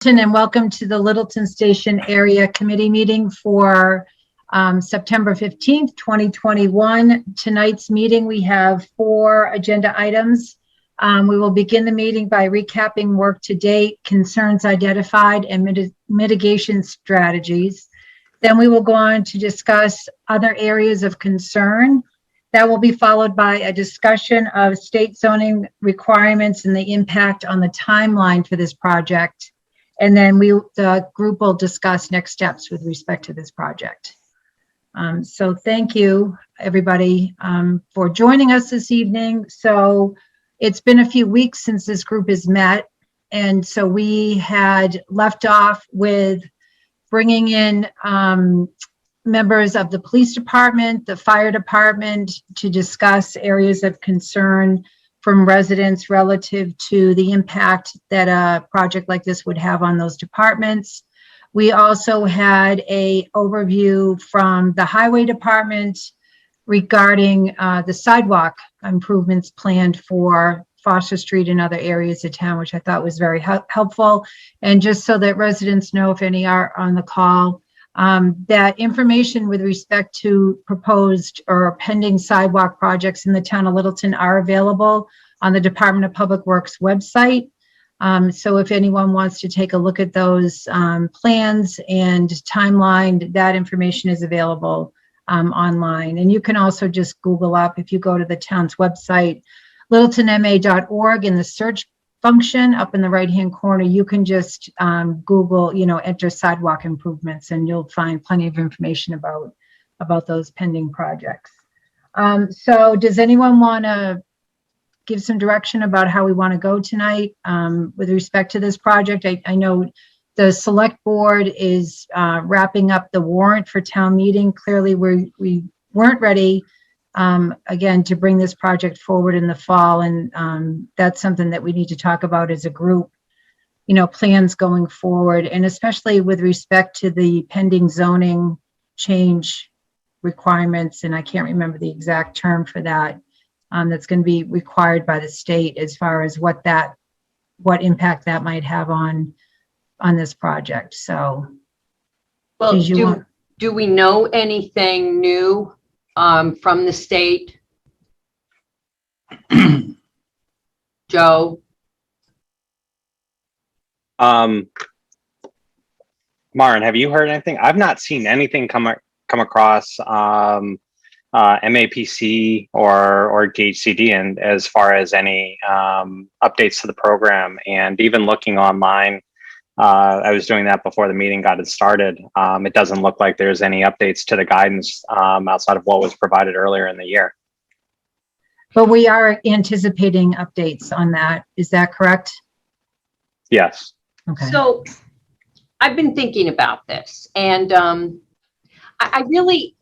And welcome to the Littleton Station Area Committee meeting for September 15th, 2021. Tonight's meeting, we have 4 agenda items. We will begin the meeting by recapping work to date, concerns identified, and mitigation strategies. Then we will go on to discuss other areas of concern. That will be followed by a discussion of state zoning requirements and the impact on the timeline for this project. And then the group will discuss next steps with respect to this project. So thank you, everybody, for joining us this evening. So it's been a few weeks since this group has met. And so we had left off with bringing in members of the police department, the fire department, to discuss areas of concern from residents relative to the impact that a project like this would have on those departments. We also had an overview from the highway department regarding the sidewalk improvements planned for Foster Street and other areas of town, which I thought was very helpful. And just so that residents know, if any are on the call, that information with respect to proposed or pending sidewalk projects in the town of Littleton are available on the Department of Public Works website. So if anyone wants to take a look at those plans and timeline, that information is available online. And you can also just Google up, if you go to the town's website, littletonma.org, in the search function up in the right-hand corner, you can just Google, enter sidewalk improvements, and you'll find plenty of information about those pending projects. So does anyone want to give some direction about how we want to go tonight with respect to this project? I know the select board is wrapping up the warrant for town meeting. Clearly, we weren't ready again to bring this project forward in the fall, and that's something that we need to talk about as a group, plans going forward, and especially with respect to the pending zoning change requirements, and I can't remember the exact term for that, that's going to be required by the state as far as what impact that might have on this project. So, well, do we know anything new from the state? Joe? Maren, have you heard anything? I've not seen anything come across MAPC or DHCD, and as far as any updates to the program. And even looking online, I was doing that before the meeting got started. It doesn't look like there's any updates to the guidance outside of what was provided earlier in the year. But we are anticipating updates on that. Is that correct? Yes. Okay. So I've been thinking about this, and I really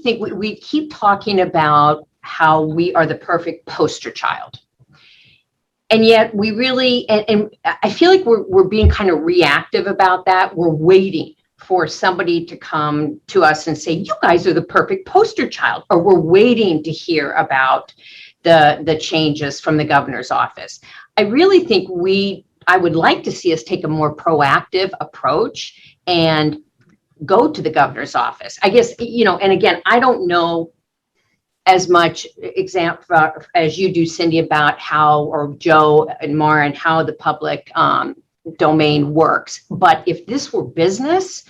think we keep talking about how we are the perfect poster child. And yet we really, and I feel like we're being kind of reactive about that. We're waiting for somebody to come to us and say, you guys are the perfect poster child, or we're waiting to hear about the changes from the governor's office. I really think I would like to see us take a more proactive approach and go to the governor's office. I guess, and again, I don't know as much example as you do, Cindy, about how, or Joe and Maren, how the public domain works. But if this were business,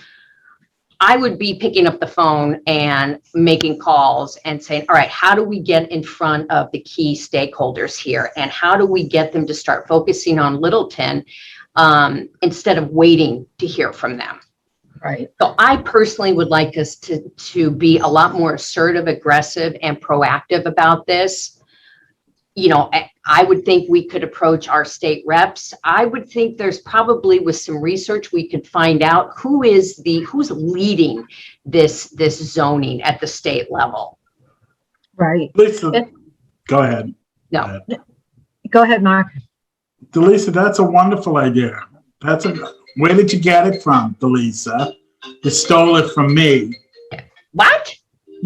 I would be picking up the phone and making calls and saying, all right, how do we get in front of the key stakeholders here? And how do we get them to start focusing on Littleton instead of waiting to hear from them? Right. So I personally would like us to be a lot more assertive, aggressive, and proactive about this. I would think we could approach our state reps. I would think there's probably, with some research, we could find out who's leading this zoning at the state level. Right. Lisa, go ahead. No. Go ahead, Mark. Delisa, that's a wonderful idea. Where did you get it from, Delisa? You stole it from me. What?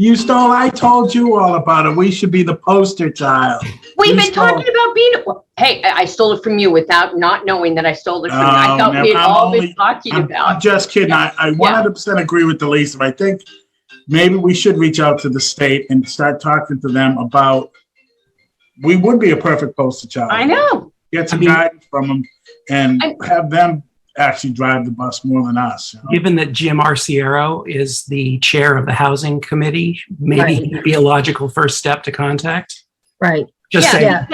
I told you all about it. We should be the poster child. We've You been stole- talking about being, hey, I stole it from you without not knowing that I stole it from you. I thought no, we had I'm all been only- talking I'm about. just kidding. I 100% agree with Lisa. I think maybe we should reach out to the state and start talking to them about, we would be a perfect poster child. I know. Get some guidance from them and have them actually drive the bus more than us. You know? Given that Jim Arciero is the chair of the housing committee, maybe Right. he'd be a logical first step to contact. Right. Just saying. Yeah.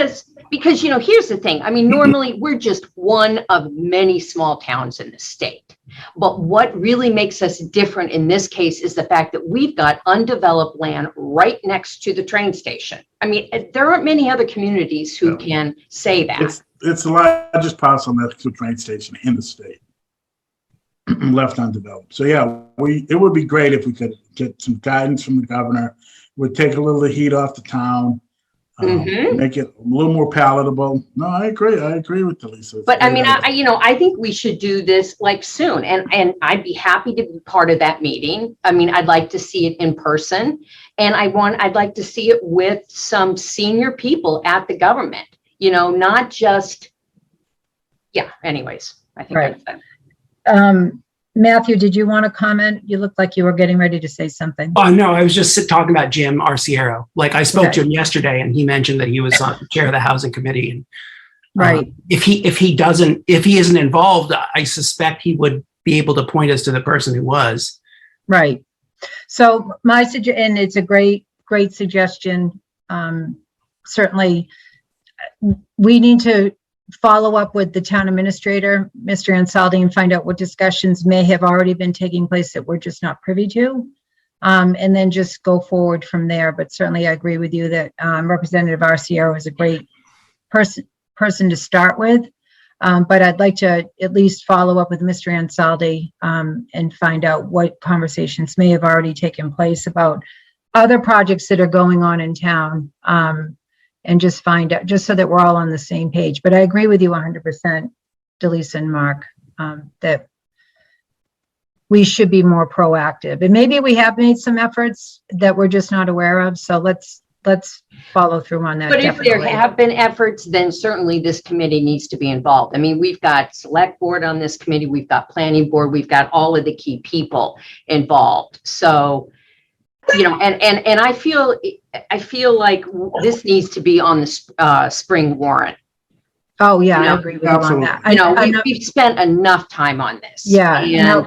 Because, you know, here's the thing. I mean, normally we're just one of many small towns in the state. But what really makes us different in this case is the fact that we've got undeveloped land right next to the train station. I mean, there aren't many other communities who can say that. It's the largest parcel next to a train station in the state, left undeveloped. So yeah, it would be great if we could get some guidance from the governor. Would take a little of the heat off the town, make it a little more palatable. No, I agree with Lisa. But I mean, I think we should do this like soon, and I'd be happy to be part of that meeting. I mean, I'd like to see it in person, and I'd like to see it with some senior people at the government. You know, not just, anyways, I think Right. that's that. Matthew, did you want to comment? You looked like you were getting ready to say something. Oh, no, I was just talking about Jim Arciero. Like I spoke Okay. to him yesterday and he mentioned that he was on chair of the housing committee. And Right. if he isn't involved, I suspect he would be able to point us to the person who was. Right. So and it's a great suggestion. Certainly, we need to follow up with the town administrator, Mr. Ansaldi, and find out what discussions may have already been taking place that we're just not privy to. And then just go forward from there. But certainly I agree with you that Representative Arciero is a great person to start with. But I'd like to at least follow up with Mr. Ansaldi and find out what conversations may have already taken place about other projects that are going on in town, and just find out, just so that we're all on the same page. But I agree with you 100%, Delisa and Mark, that we should be more proactive. And maybe we have made some efforts that we're just not aware of. So let's follow through on that. But if there definitely. have been efforts, then certainly this committee needs to be involved. I mean, we've got select board on this committee, we've got planning board, we've got all of the key people involved. So, you know, and I feel like this needs to be on the spring warrant. Oh, yeah, You know, I agree with you on that. You know, we've spent enough time on this. Yeah.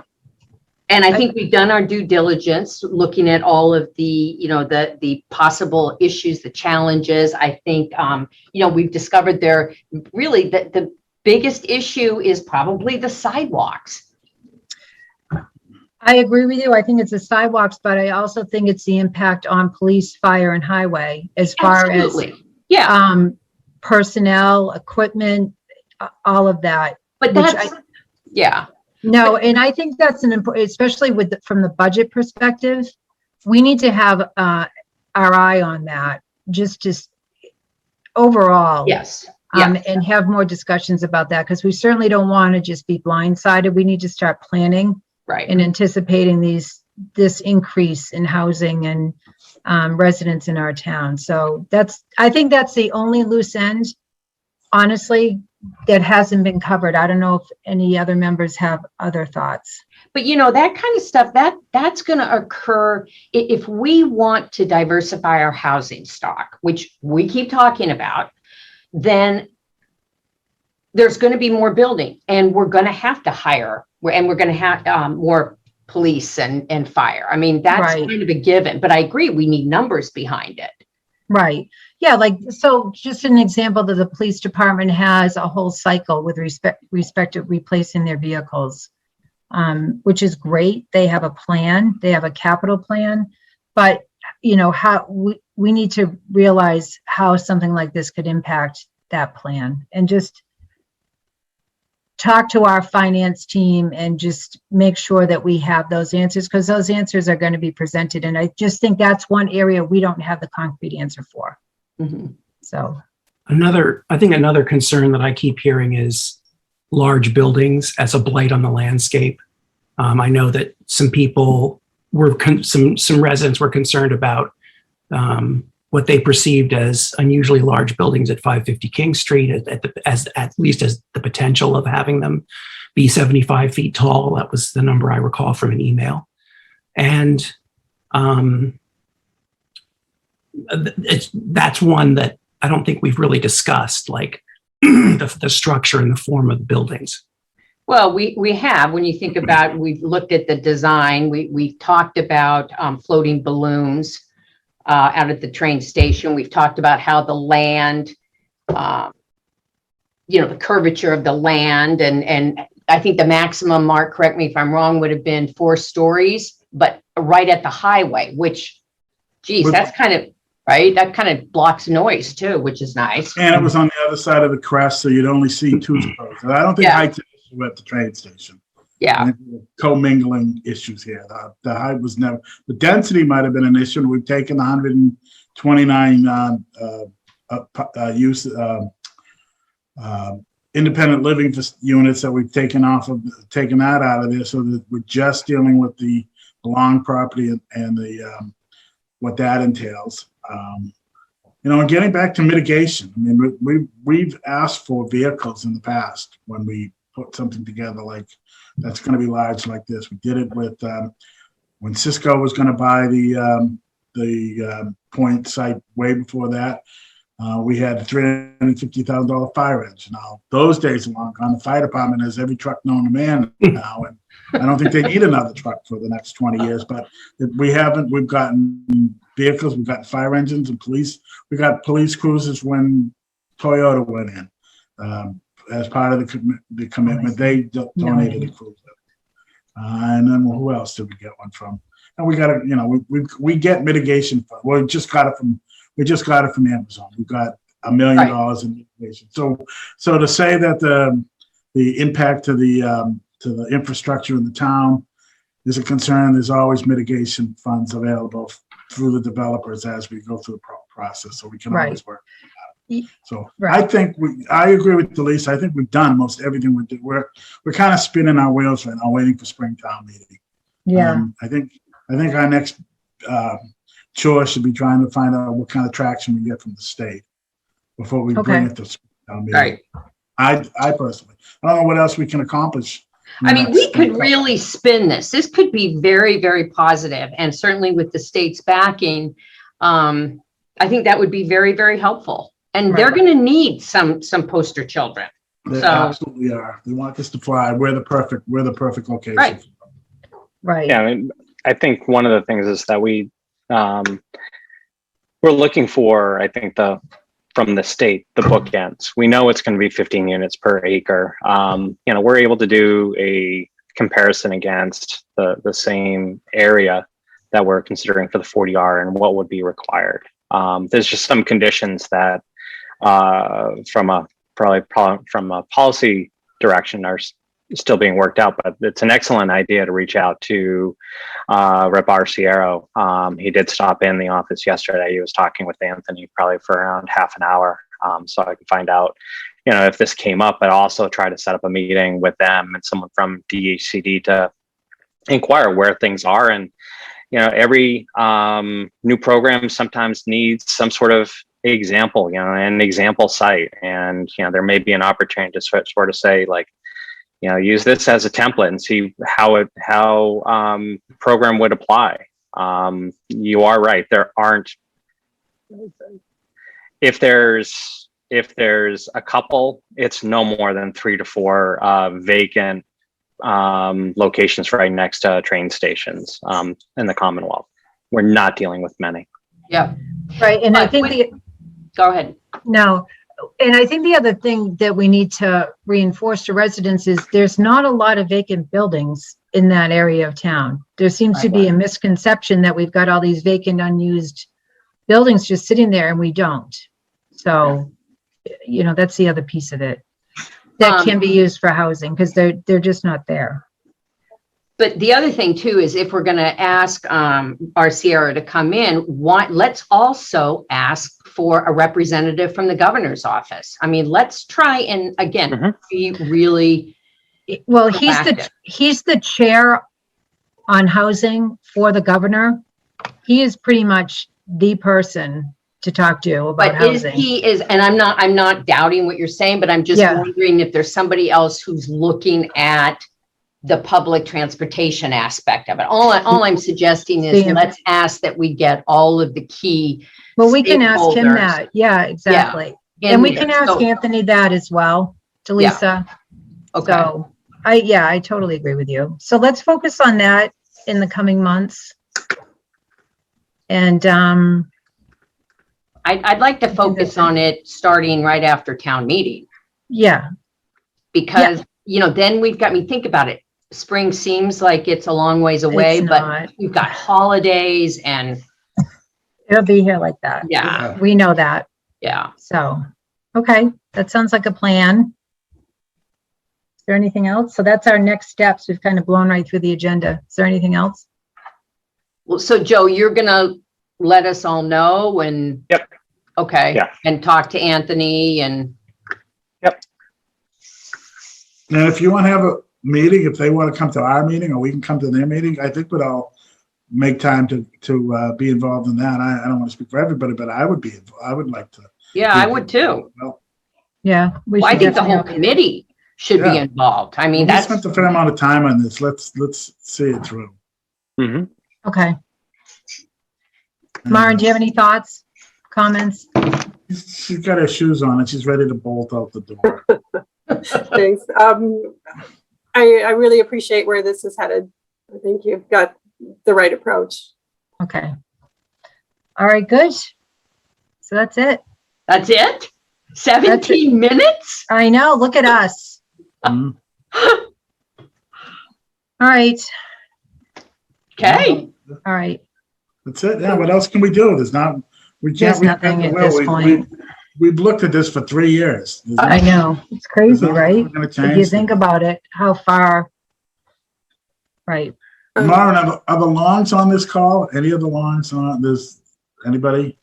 And I think we've done our due diligence, looking at all of the, you know, the possible issues, the challenges. I think, you know, we've discovered really the biggest issue is probably the sidewalks. I agree with you. I think it's the sidewalks, but I also think it's the impact on police, fire, and highway as far Absolutely. as personnel, equipment, all of that. But which that's, yeah. No, and I think that's an important, especially from the budget perspective, we need to have our eye on that, just overall. Yes. And have more discussions about that, because we certainly don't want to just be blindsided. We need to start planning. Right. And anticipating this increase in housing and residents in our town. So I think that's the only loose end, honestly, that hasn't been covered. I don't know if any other members have other thoughts. But you know, that kind of stuff, that's going to occur if we want to diversify our housing stock, which we keep talking about, then there's going to be more building, and we're going to have to hire, and we're going to have more police and fire. I mean, that's Right. kind of a given, but I agree, we need numbers behind it. Right. Yeah. So just an example that the police department has a whole cycle with respect to replacing their vehicles, which is great. They have a plan, they have a capital plan, but you know, how we need to realize how something like this could impact that plan, and just talk to our finance team and just make sure that we have those answers, because those answers are going to be presented. And I just think that's one area we don't have the concrete answer for. Mm-hmm. So I think another concern that I keep hearing is large buildings as a blight on the landscape. I know that some people some residents were concerned about what they perceived as unusually large buildings at 550 King Street, at least as the potential of having them be 75 feet tall. That was the number I recall from an email. And that's one that I don't think we've really discussed, like the structure and the form of the buildings. Well, we have, when you think about, we've looked at the design, we've talked about floating balloons out at the train station. We've talked about how the land, the curvature of the land, and I think the maximum, Mark, correct me if I'm wrong, would have been 4 stories, but right at the highway, which, geez, that's kind of, right? That kind of blocks noise too, which is nice. And it was on the other side of the crest, so you'd only see 2 stories. And I don't think height's an issue at the train station. Yeah. I think there were commingling issues here. The height was never, the density might have been an issue. And we've taken the 129 independent living units that we've taken that out of there, so that we're just dealing with the long property and the what that entails. And getting back to mitigation, I mean, we've asked for vehicles in the past when we put something together like that's going to be large like this. We did it with when Cisco was going to buy the point site way before that. We had a $350,000 fire engine. Now, those days are long gone. The fire department has every truck known to man now, and I don't think they need another truck for the next 20 years. But we've gotten vehicles, we've got fire engines and police. We got police cruisers when Toyota went in. As part of the commitment, they donated a cruiser. And then who else did we get one from? And we got we get mitigation. We just got it from Amazon. We got $1 million in mitigation. So to say that the impact to the infrastructure in the town is a concern, there's always mitigation funds available through the developers as we go through the process. So we can always work. So I think I agree with Delise. I think we've done most everything we did. We're kind of spinning our wheels right now, waiting for Springtown meeting. Yeah. I think our next chore should be trying to find out what kind of traction we get from the state before we bring it to Springtown meeting. Right. I personally, I don't know what else we can accomplish. I mean, we could really spin this. This could be very, very positive, and certainly with the state's backing, I think that would be very, very helpful. And they're going to need some poster children. They absolutely are. They want this to fly. We're the perfect location. Right. Right. Yeah, I mean, I think one of the things is that we're looking for, I think, from the state, the bookends. We know it's going to be 15 units per acre. We're able to do a comparison against the same area that we're considering for the 40R and what would be required. There's just some conditions that from a policy direction are still being worked out, but it's an excellent idea to reach out to Rep. Arciero. He did stop in the office yesterday. He was talking with Anthony probably for around half an hour, so I can find out, if this came up, but also try to set up a meeting with them and someone from DHCD to inquire where things are. And every new program sometimes needs some sort of example, an example site, and there may be an opportunity to sort of say, like, use this as a template and see how program would apply. You are right. There aren't. If there's a couple, it's no more than 3 to 4 vacant locations right next to train stations in the Commonwealth. We're not dealing with many. Yeah. Right. And I think go ahead. No. And I think the other thing that we need to reinforce to residents is there's not a lot of vacant buildings in that area of town. There seems to be a misconception that we've got all these vacant, unused buildings just sitting there, and we don't. So, that's the other piece of it that can be used for housing, because they're just not there. But the other thing too is, if we're going to ask Arciero to come in, let's also ask for a representative from the governor's office. I mean, let's try and again be really well. He's the chair on housing for the governor, he is pretty much the person to talk to about But is housing. and I'm not doubting what you're saying, but I'm just Yeah. wondering if there's somebody else who's looking at the public transportation aspect of it. All I'm suggesting is See, let's ask that we get all of the key. Well, we can ask him stakeholders. that. Yeah, exactly. in And we there. can ask So- Anthony that as well, to Lisa. Okay. So I totally agree with you. So let's focus on that in the coming months. And, I'd like to focus on it starting right after town meeting, yeah, because, then we've got, think about it. Spring seems like it's a long ways away, it's but not. we've got holidays and It'll be here like that. yeah, We know that. yeah. So, okay, that sounds like a plan. Is there anything else? So that's our next steps. We've kind of blown right through the agenda. Is there anything else? Well, so Joe, you're gonna let us all know when. Yep. Okay. Yeah. And talk to Anthony and, And if you want to have a meeting, if they want to come to our meeting or we can come to their meeting, I think we'd all make time to be involved in that. I don't want to speak for everybody, but I would be, I would like to. yeah, I would too. Well, Yeah. We Well, I should think the definitely whole have- committee should be Yeah. involved. I mean, we that's, spent a fair amount of time on this. Let's see it through. hmm Okay. Maren, do you have any thoughts, comments? She's got her shoes on and she's ready to bolt out the door. Thanks. I really appreciate where this is headed. I think you've got the right approach. Okay. All right, good. So that's it. that's it? 17 minutes? I know, look at us. Mhm. All right, Okay. all right. That's it. Yeah. What else can we do? There's not, we can't. There's nothing at this point. We've looked at this for 3 years. There's I know, it's crazy, nothing right? we're gonna If you change. think about it, how far, right? Maren, are the longs on this call? Any of the longs on this? Anybody?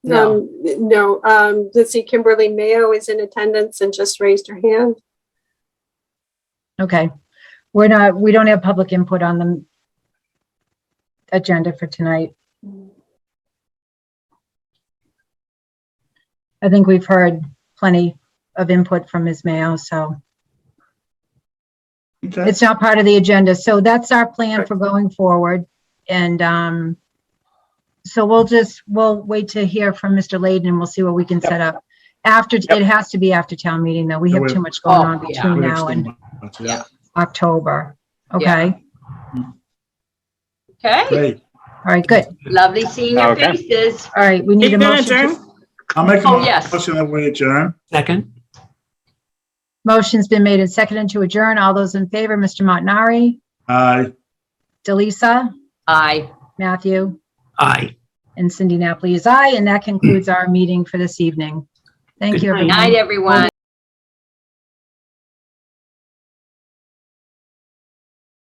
No. No, let's see, Kimberly Mayo is in attendance and just raised her hand. Okay. We don't have public input on the agenda for tonight. I think we've heard plenty of input from Ms. Mayo, so Okay. it's not part of the agenda. So that's our plan for going forward. And so we'll wait to hear from Mr. Layden and we'll see what we can set up. After, it has to be after town meeting though. We have too much going on yeah. between now and Yeah. October. Okay, Okay. Great. all right, good. Lovely seeing your Okay. faces. All right, we need a motion. I'll make a Oh, yes. motion that we adjourn. Second, Motion's been made and seconded to adjourn. All those in favor, Mr. Montanari, Delisa, Aye. Matthew, aye. and Cindy Napoli is aye, and that concludes our meeting for this evening. Thank you, Good everyone. Night, everyone.